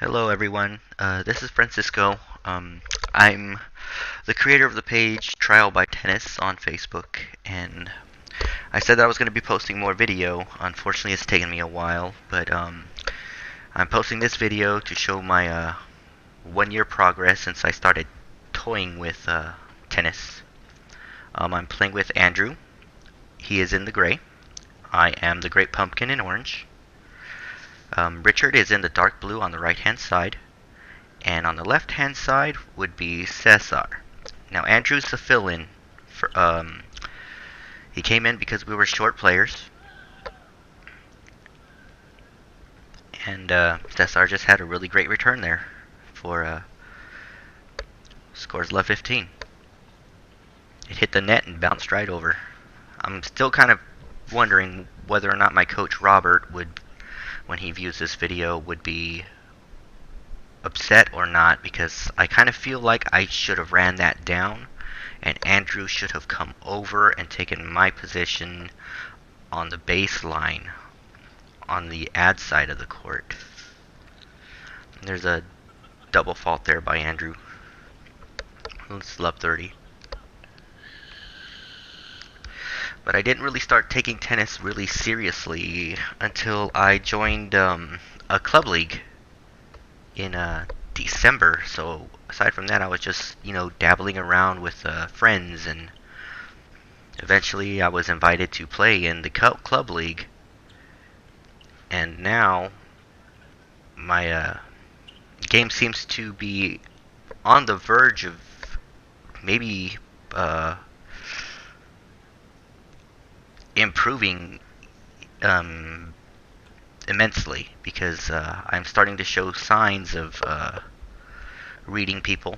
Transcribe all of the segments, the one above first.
Hello, everyone. This is Francisco. I'm the creator of the page Trial by Tennis on Facebook, and I said that I was going to be posting more video. Unfortunately, it's taken me a while, but I'm posting this video to show my 1 year progress since I started toying with tennis. I'm playing with Andrew. He is in the gray. I am the great pumpkin in orange. Richard is in the dark blue on the right-hand side. And on the left-hand side would be Cesar. Now Andrew's the fill-in. He came in because we were short players, and Cesar just had a really great return there for scores love 15. It hit the net and bounced right over. I'm still kind of wondering whether or not my coach Robert would, when he views this video, would be upset or not, because I kind of feel like I should have ran that down and Andrew should have come over and taken my position on the baseline on the ad side of the court. There's a double fault there by Andrew. It's love 30. But I didn't really start taking tennis really seriously until I joined a club league in December. So aside from that, I was just dabbling around with friends, and eventually I was invited to play in the club league. And now my game seems to be on the verge of maybe improving immensely, because I'm starting to show signs of reading people.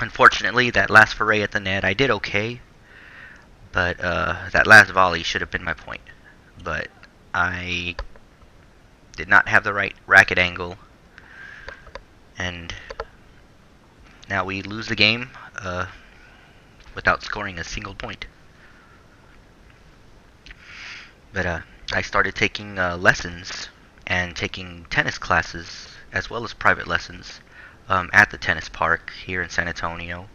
Unfortunately, that last foray at the net, I did okay, but that last volley should have been my point. But I did not have the right racket angle, and now we lose the game without scoring a single point. But I started taking lessons and taking tennis classes as well as private lessons at the tennis park here in San Antonio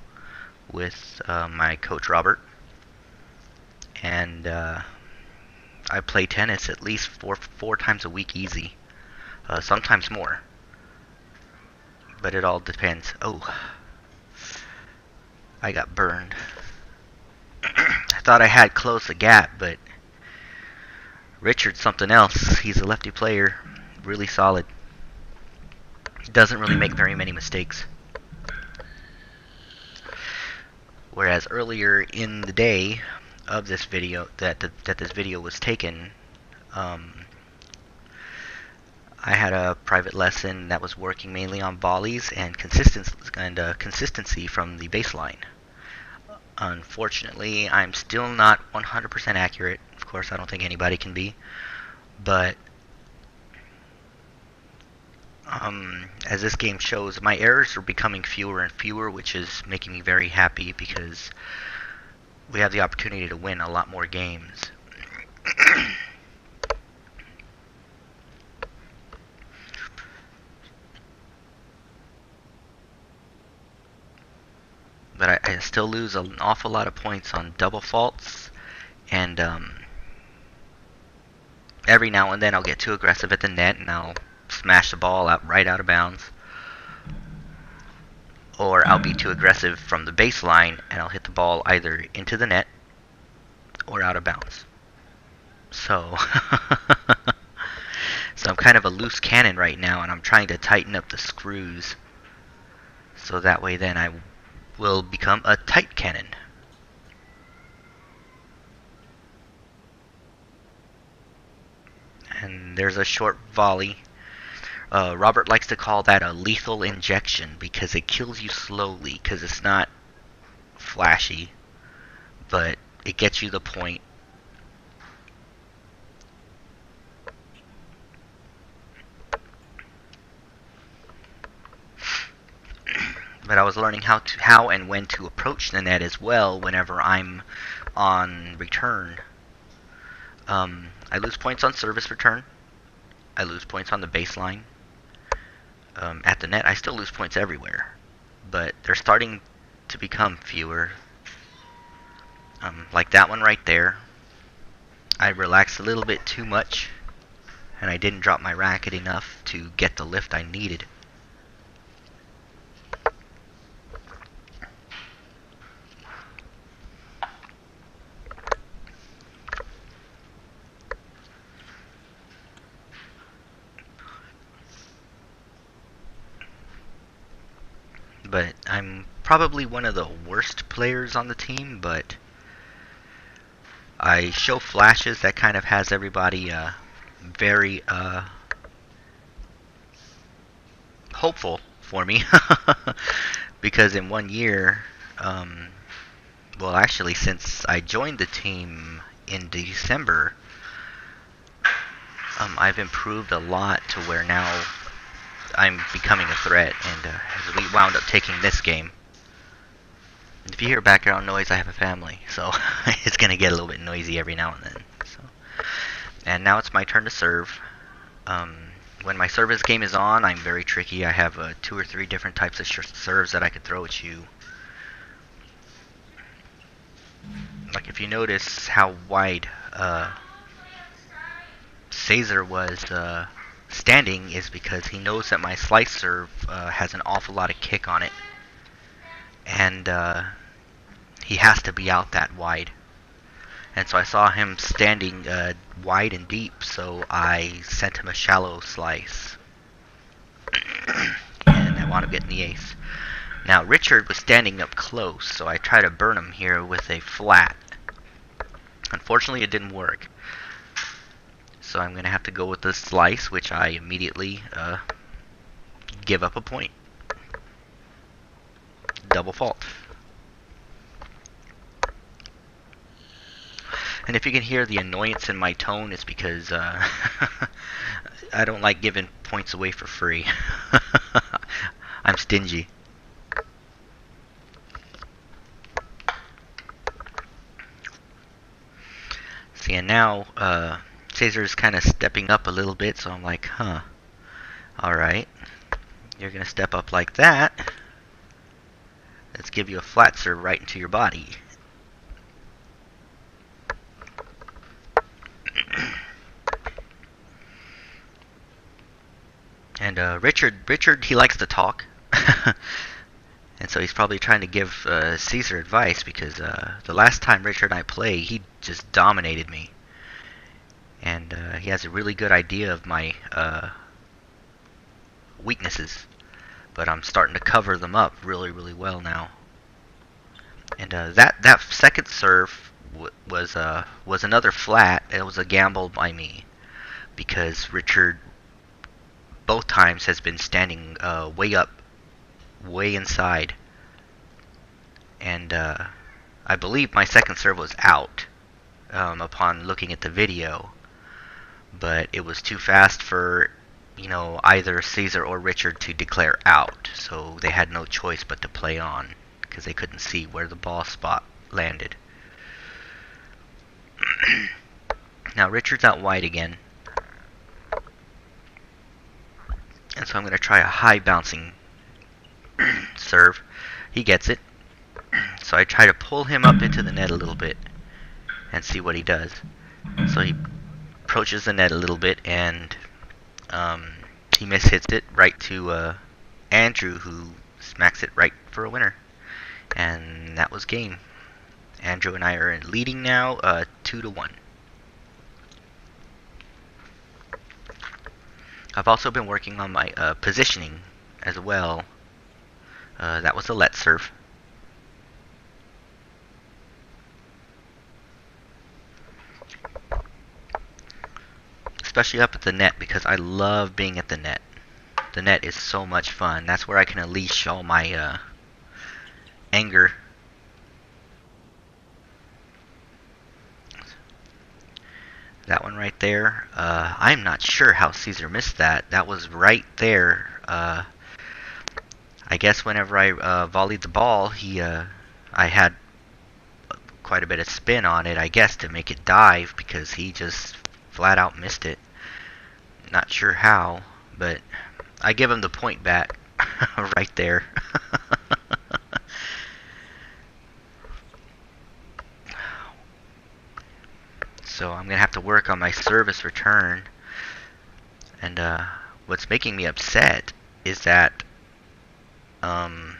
with my coach Robert. And I play tennis at least four times a week easy, sometimes more. But it all depends. Oh, I got burned. I thought I had closed the gap, but Richard's something else. He's a lefty player, really solid. He doesn't really make very many mistakes. Whereas earlier in the day of this video, that this video was taken, I had a private lesson that was working mainly on volleys and consistency from the baseline. Unfortunately, I'm still not 100% accurate. Of course, I don't think anybody can be. But as this game shows, my errors are becoming fewer and fewer, which is making me very happy because we have the opportunity to win a lot more games. But I still lose an awful lot of points on double faults, and every now and then I'll get too aggressive at the net and I'll smash the ball right out of bounds. Or I'll be too aggressive from the baseline and I'll hit the ball either into the net or out of bounds. So, so I'm kind of a loose cannon right now, and I'm trying to tighten up the screws so that way then I will become a tight cannon. And there's a short volley. Robert likes to call that a lethal injection because it kills you slowly, because it's not flashy, but it gets you the point. But I was learning how and when to approach the net as well whenever I'm on return. I lose points on service return. I lose points on the baseline. at the net, I still lose points everywhere, but they're starting to become fewer. Like that one right there. I relaxed a little bit too much, and I didn't drop my racket enough to get the lift I needed. But I'm probably one of the worst players on the team, but I show flashes that kind of has everybody very hopeful for me. Because in 1 year, well, actually, since I joined the team in December, I've improved a lot to where now I'm becoming a threat, and we wound up taking this game. If you hear background noise, I have a family, so it's going to get a little bit noisy every now and then. So. And now it's my turn to serve. When my service game is on, I'm very tricky. I have 2 or 3 different types of serves that I could throw at you. Like if you notice how wide Caesar was standing, is because he knows that my slice serve has an awful lot of kick on it. And he has to be out that wide. And so I saw him standing wide and deep, so I sent him a shallow slice. And I wound up getting the ace. Now Richard was standing up close, so I tried to burn him here with a flat. Unfortunately, it didn't work. So I'm going to have to go with the slice, which I immediately give up a point. Double fault. And if you can hear the annoyance in my tone, it's because I don't like giving points away for free. I'm stingy. See, and now Caesar's kind of stepping up a little bit, so I'm like, huh. Alright. You're going to step up like that. Let's give you a flat serve right into your body. And Richard, he likes to talk. And so he's probably trying to give Caesar advice, because the last time Richard and I played, he just dominated me. And he has a really good idea of my weaknesses. But I'm starting to cover them up really, really well now. And that second serve was another flat. It was a gamble by me, because Richard both times has been standing way up, way inside. And I believe my second serve was out upon looking at the video, but it was too fast for either Caesar or Richard to declare out, so they had no choice but to play on, because they couldn't see where the ball spot landed. Now Richard's out wide again, and so I'm going to try a high bouncing serve. He gets it, so I try to pull him up into the net a little bit and see what he does. So he approaches the net a little bit, and he mishits it right to Andrew, who smacks it right for a winner. And that was game. Andrew and I are leading now 2-1. I've also been working on my positioning as well. That was a let serve. Especially up at the net, because I love being at the net. The net is so much fun. That's where I can unleash all my anger. That one right there, I'm not sure how Caesar missed that. That was right there. I guess whenever I volleyed the ball, I had quite a bit of spin on it, I guess, to make it dive, because he just flat out missed it. Not sure how, but I give him the point back right there. So I'm gonna have to work on my service return. And what's making me upset is that on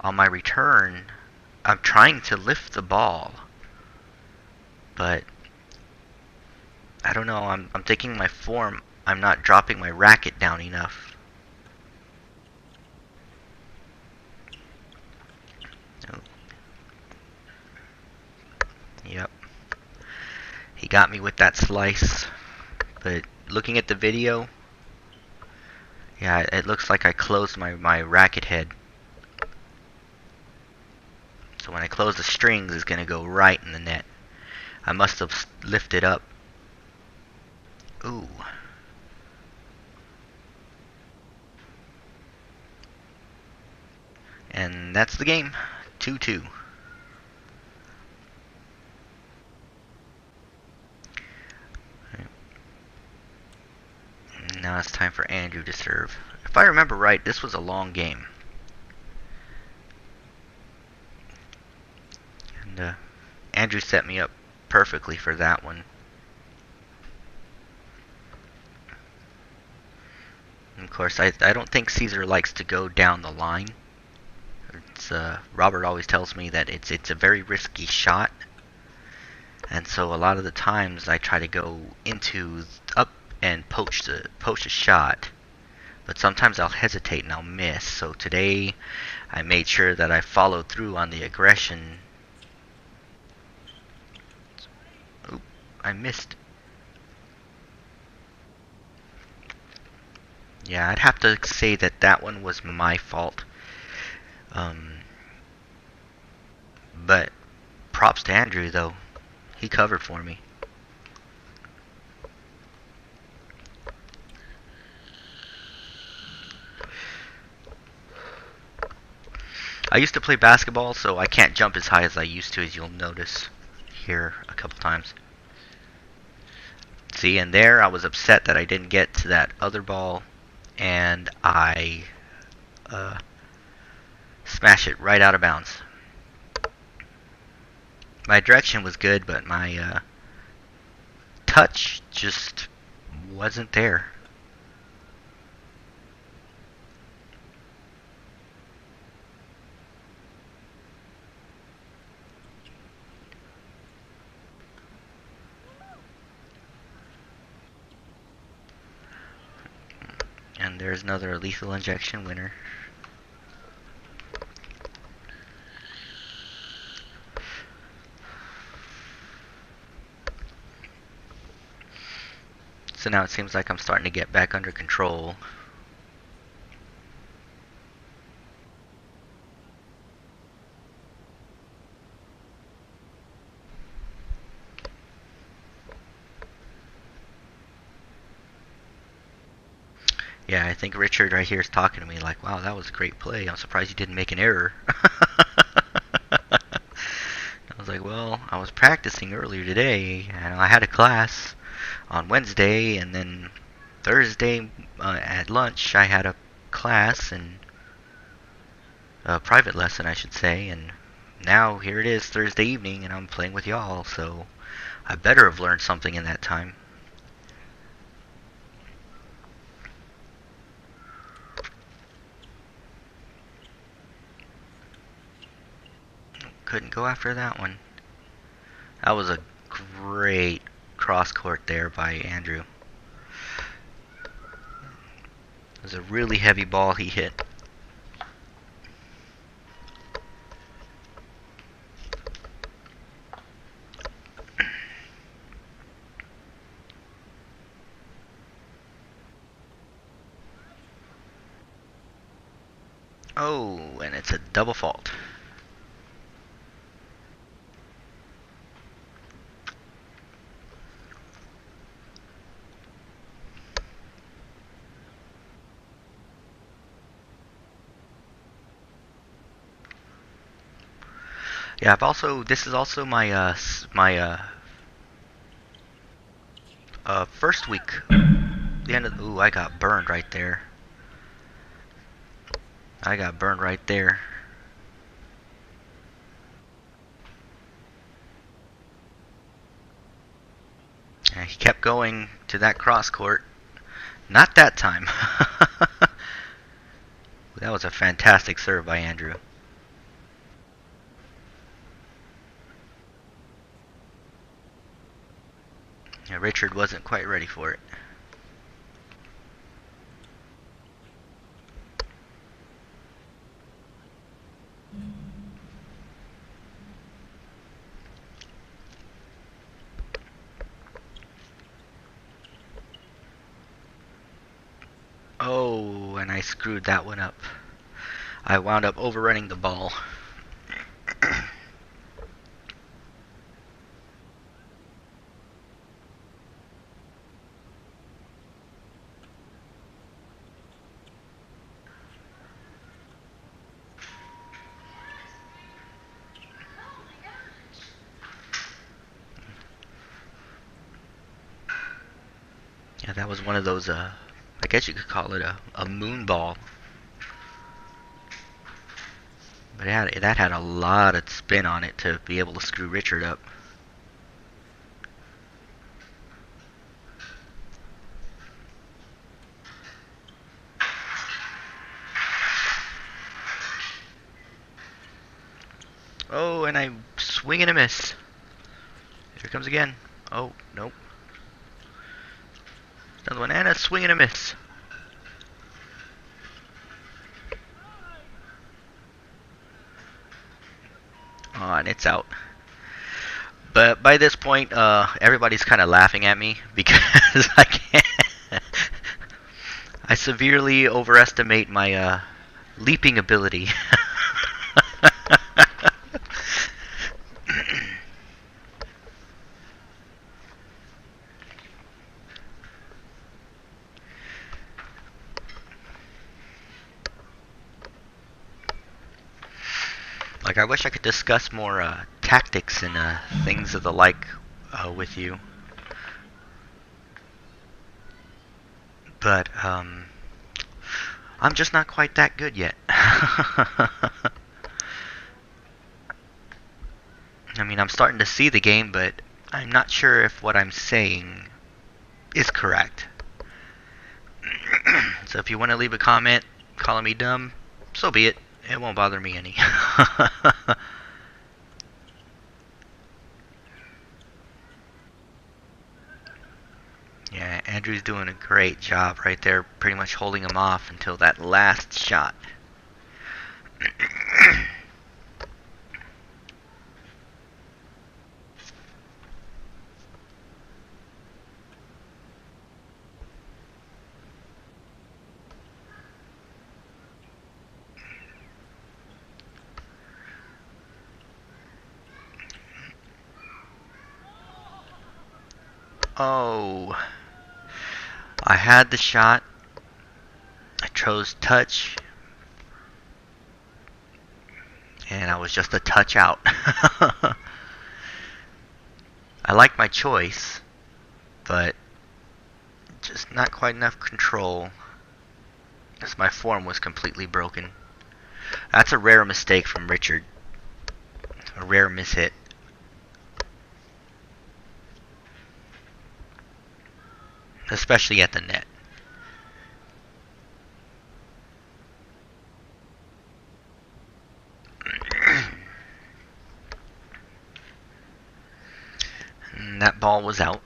my return, I'm trying to lift the ball, but I don't know. I'm taking my form. I'm not dropping my racket down enough. Oh, yep. He got me with that slice, but looking at the video, yeah, it looks like I closed my racket head. So when I close the strings, it's gonna go right in the net. I must have lifted up. Ooh. And that's the game. 2-2. Now it's time for Andrew to serve. If I remember right, this was a long game. And Andrew set me up perfectly for that one. And of course, I don't think Caesar likes to go down the line. Robert always tells me that it's a very risky shot. And so a lot of the times I try to go up and poach a shot, but sometimes I'll hesitate and I'll miss. So today I made sure that I followed through on the aggression. Oop, I missed. Yeah, I'd have to say that one was my fault. But props to Andrew though. He covered for me. I used to play basketball, so I can't jump as high as I used to, as you'll notice here a couple times. See, and there I was upset that I didn't get to that other ball, and I smashed it right out of bounds. My direction was good, but my touch just wasn't there. And there's another lethal injection winner. So now it seems like I'm starting to get back under control. Yeah, I think Richard right here is talking to me like, wow, that was a great play. I'm surprised you didn't make an error. I was like, well, I was practicing earlier today, and I had a class on Wednesday, and then Thursday at lunch I had a class, and a private lesson, I should say, and now here it is Thursday evening, and I'm playing with y'all, so I better have learned something in that time. Couldn't go after that one. That was a great cross court there by Andrew. It was a really heavy ball he hit. Oh, and it's a double fault. Yeah, this is also my first week. the end of the... Ooh, I got burned right there. I got burned right there. And he kept going to that cross court. Not that time. That was a fantastic serve by Andrew. Yeah, Richard wasn't quite ready for it. Oh, and I screwed that one up. I wound up overrunning the ball. Yeah, that was one of those, I guess you could call it a moon ball. But that had a lot of spin on it to be able to screw Richard up. Oh, and I swing and a miss. Here it comes again. Oh, nope. Another one, and a swing and a miss. Oh, and it's out. But by this point, everybody's kind of laughing at me because I can't. I severely overestimate my leaping ability. Like, I wish I could discuss more tactics and things of the like with you. But I'm just not quite that good yet. I mean, I'm starting to see the game, but I'm not sure if what I'm saying is correct. So if you want to leave a comment calling me dumb, so be it. It won't bother me any. Yeah, Andrew's doing a great job right there, pretty much holding him off until that last shot. Oh, I had the shot. I chose touch, and I was just a touch out. I like my choice, but just not quite enough control, because my form was completely broken. That's a rare mistake from Richard. A rare mishit. Especially at the net. And that ball was out.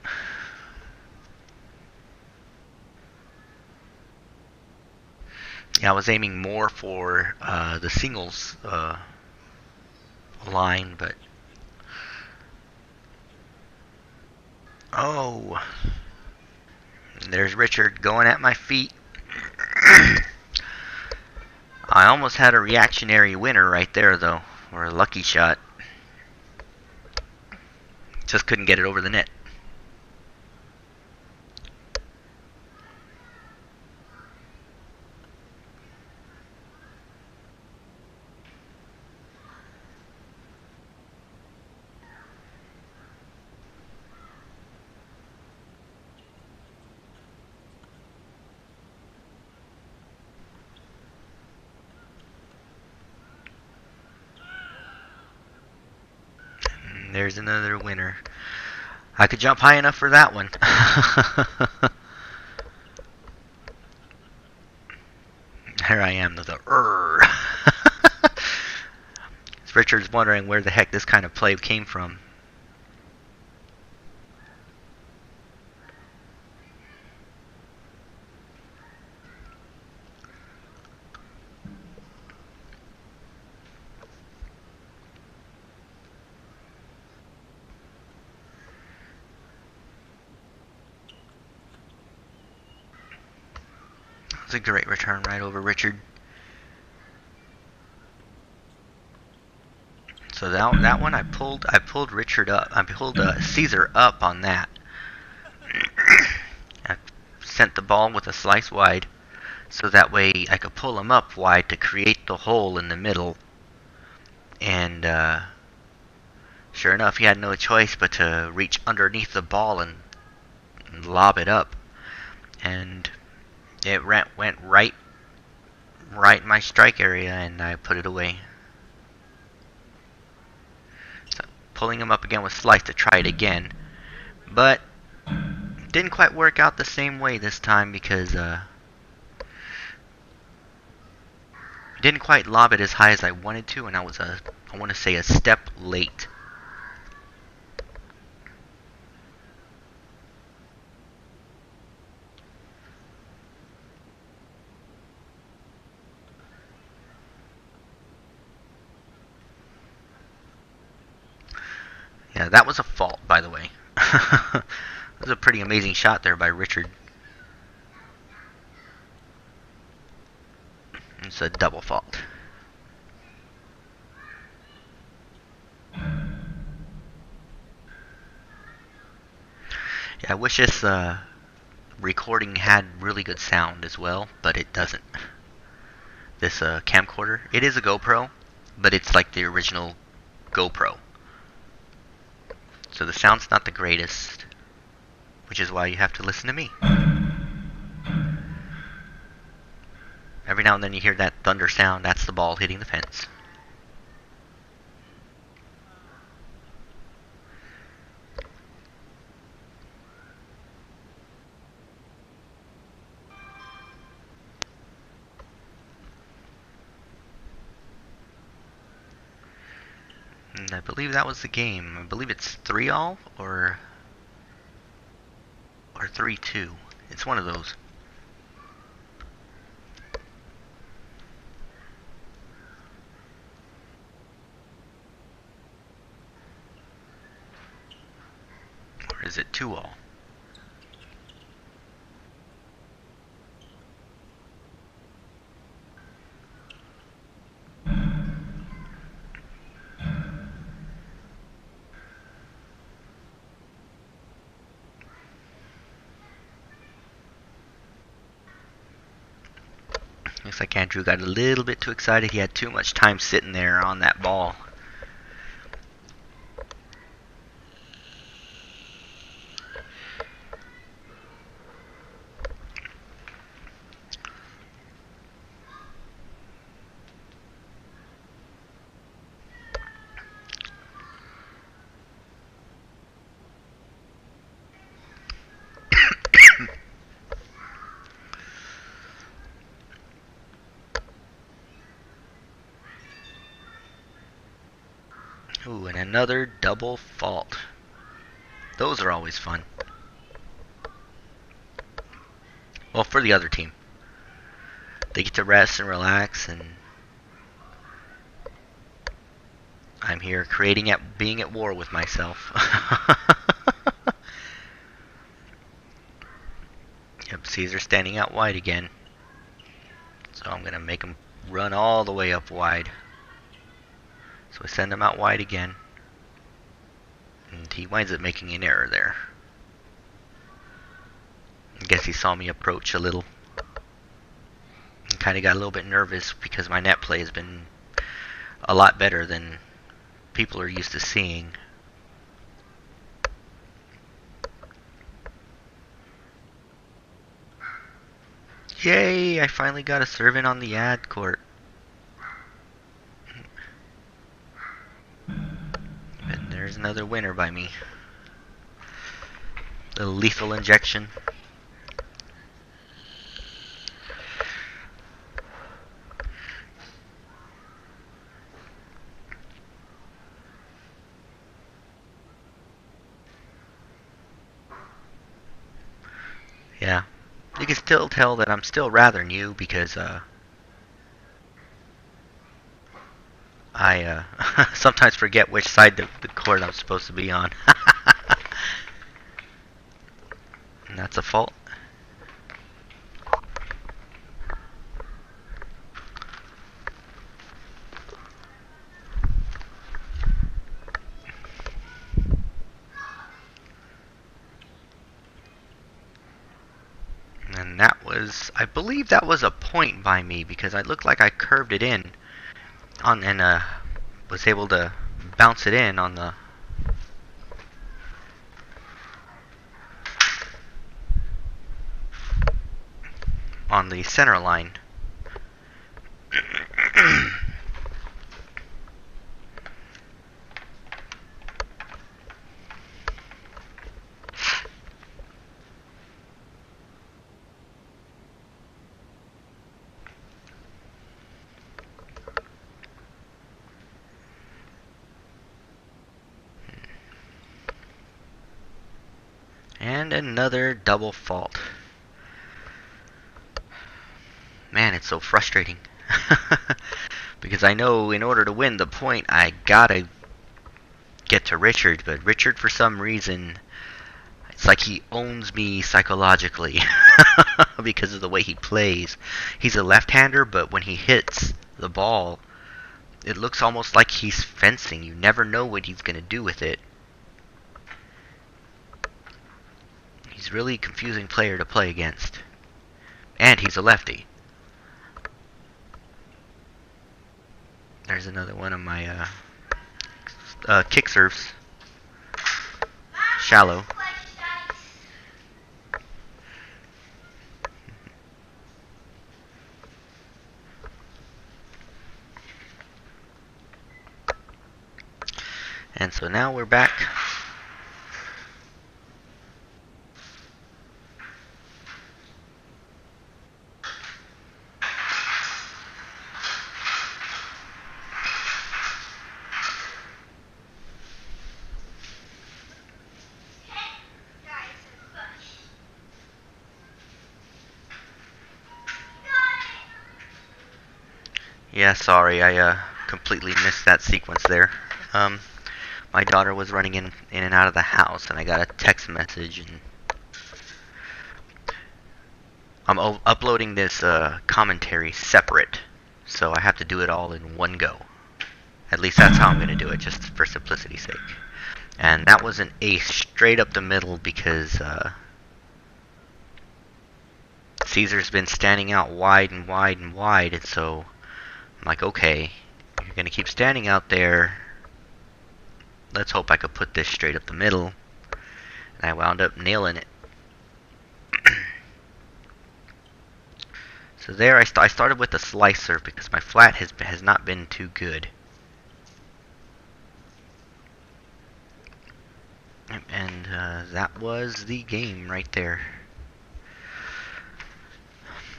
Yeah, I was aiming more for the singles line, but... Oh! There's Richard going at my feet. I almost had a reactionary winner right there, though. Or a lucky shot. Just couldn't get it over the net. There's another winner. I could jump high enough for that one. There I am, the Richard's wondering where the heck this kind of play came from. It's a great return right over Richard. So that one I pulled Richard up. I pulled Caesar up on that. I sent the ball with a slice wide, so that way I could pull him up wide to create the hole in the middle. And sure enough, he had no choice but to reach underneath the ball and lob it up. And it went right in my strike area, and I put it away. So pulling him up again with slice to try it again, but didn't quite work out the same way this time because didn't quite lob it as high as I wanted to, and I was I want to say a step late. Yeah, that was a fault, by the way. That was a pretty amazing shot there by Richard. It's a double fault. Yeah, I wish this recording had really good sound as well, but it doesn't. This camcorder, it is a GoPro, but it's like the original GoPro. So the sound's not the greatest, which is why you have to listen to me. Every now and then you hear that thunder sound, that's the ball hitting the fence. And I believe that was the game. I believe it's 3-all or 3-2. It's one of those. Or is it 2-all? Looks like Andrew got a little bit too excited. He had too much time sitting there on that ball. Ooh, and another double fault. Those are always fun. Well, for the other team. They get to rest and relax, and I'm here being at war with myself. Yep, Caesar standing out wide again. So I'm going to make him run all the way up wide. So I send him out wide again. And he winds up making an error there. I guess he saw me approach a little. And kind of got a little bit nervous because my net play has been a lot better than people are used to seeing. Yay! I finally got a serve in on the ad court. And there's There's another winner by me. The lethal injection. Yeah. You can still tell that I'm still rather new because I sometimes forget which side of the court I'm supposed to be on. And that's a fault. And that was, I believe that was a point by me because I looked like I curved it in on and was able to bounce it in on the center line. And another double fault. Man, it's so frustrating. Because I know in order to win the point, I gotta get to Richard, but Richard, for some reason, it's like he owns me psychologically because of the way he plays. He's a left-hander, but when he hits the ball, it looks almost like he's fencing. You never know what he's gonna do with it. He's really a confusing player to play against. And he's a lefty. There's another one of my kick serves. Shallow. And so now we're back. Yeah, sorry, I completely missed that sequence there. My daughter was running in and out of the house, and I got a text message, and I'm uploading this commentary separate, so I have to do it all in one go. At least that's how I'm going to do it, just for simplicity's sake. And that was an ace straight up the middle because Caesar's been standing out wide and wide and wide, and so I'm like, okay, you're going to keep standing out there. Let's hope I could put this straight up the middle. And I wound up nailing it. So there I started with a slicer because my flat has not been too good. And that was the game right there.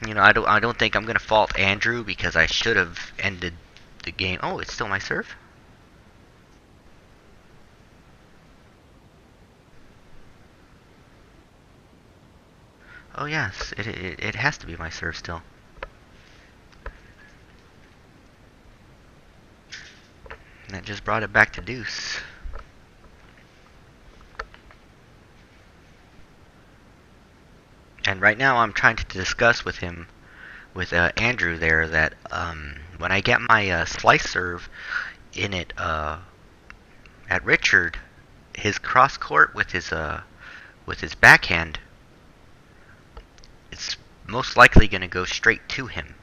You know, I don't think I'm gonna fault Andrew because I should have ended the game. Oh, it's still my serve? Oh yes, it has to be my serve still. And that just brought it back to deuce. And right now I'm trying to discuss with him, with Andrew there, that when I get my slice serve in it at Richard, his cross court with his backhand, it's most likely going to go straight to him.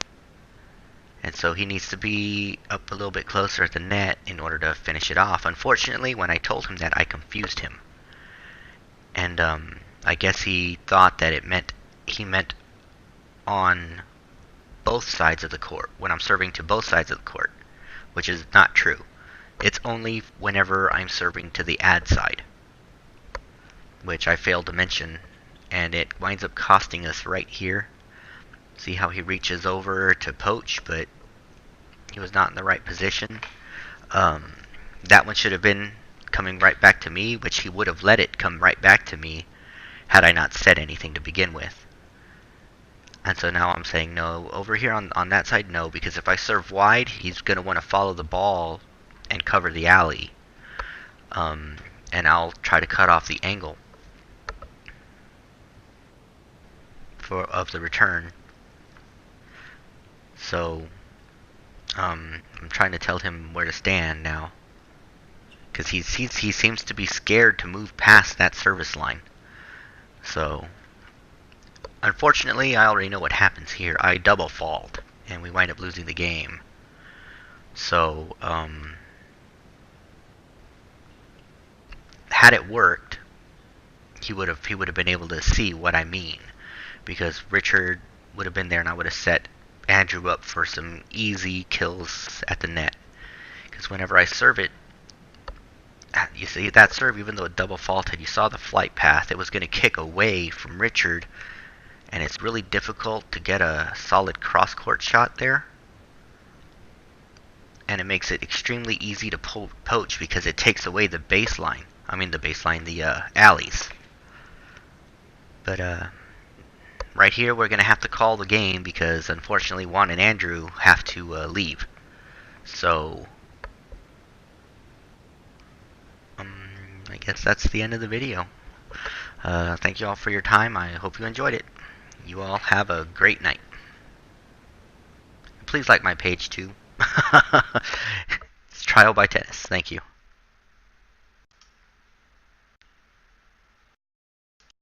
And so he needs to be up a little bit closer at the net in order to finish it off. Unfortunately, when I told him that, I confused him. And I guess he thought that he meant on both sides of the court, when I'm serving to both sides of the court, which is not true. It's only whenever I'm serving to the ad side, which I failed to mention, and it winds up costing us right here. See how he reaches over to poach, but he was not in the right position. Um, that one should have been coming right back to me, which he would have let it come right back to me had I not said anything to begin with. And so now I'm saying no. Over here on that side, no, because if I serve wide, he's going to want to follow the ball and cover the alley. And I'll try to cut off the angle of the return. So I'm trying to tell him where to stand now, because he seems to be scared to move past that service line. So unfortunately, I already know what happens here. I double fault, and we wind up losing the game. So had it worked, he would have been able to see what I mean, because Richard would have been there, and I would have set Andrew up for some easy kills at the net. Because whenever I serve it, you see that serve, even though it double faulted, you saw the flight path. It was going to kick away from Richard, and it's really difficult to get a solid cross-court shot there. And it makes it extremely easy to poach because it takes away the baseline. I mean the alleys. But right here we're going to have to call the game because unfortunately Juan and Andrew have to leave. So I guess that's the end of the video. Thank you all for your time. I hope you enjoyed it. You all have a great night. Please like my page too. It's Trial by Tennis. Thank you.